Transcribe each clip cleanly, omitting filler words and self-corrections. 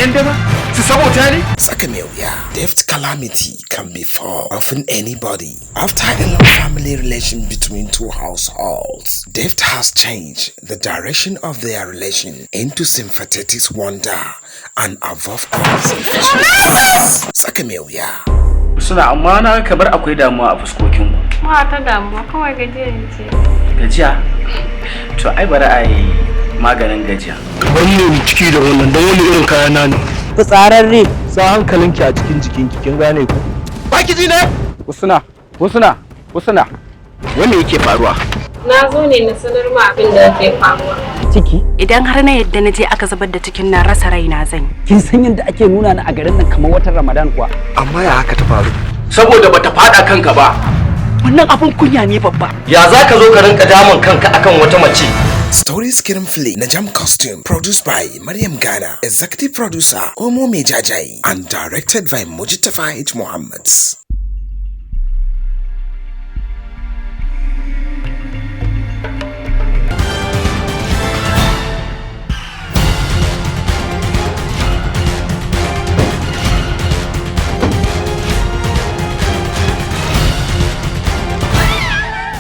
yan daba su sabota ne? Tsaka mai wuya. Death calamity can befall often anybody. After a long family relation between two households, death has changed the direction of their relation into sympathetic wonder and above all selfishness. Tsaka mai wuya. Suna amma na kamar akwai damuwa a fuskokin ku. Ba ta damuwa kawai gajiya ce. Gajiya? To ai bari a yi maganin gajiya. Wannan ciki da wannan dan wani irin kayana ne. Fitsararre. Sa hankalinki a cikin jikinki kin gane ku. Baki ji ne? Husna. Wanda yake faruwa? Na zo ne na sanar ma abin da yake faruwa. Ciki. Idan har na yadda na je aka zubar da cikin na rasa raina zan yi. Kin san yadda ake nuna ni a garin nan kamar watan Ramadan kuwa? Amma ya haka ta faru? Saboda bata fada kanka ba. Wannan abun kunya ne babba. Ya za ka zo ka rinka damun kanka akan wata mace? Story screenplay na Jam Costume, produced by Maryam Ghana, executive producer Omo Mejajai, and directed by Mujitafa H. Muhammad.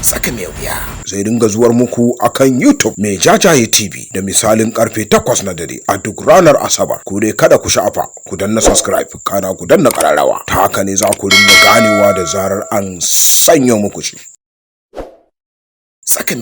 Tsaka mai wuya zai dinga zuwar muku akan YouTube mai jajaye TV da misalin karfe 8 na dare a duk ranar Asabar. Ku dai kada ku sha'afa, ku danna subscribe, kana ku danna kararrawa. Ta haka ne za ku dinga ganewa da zarar an sanya muku shi. Tsaka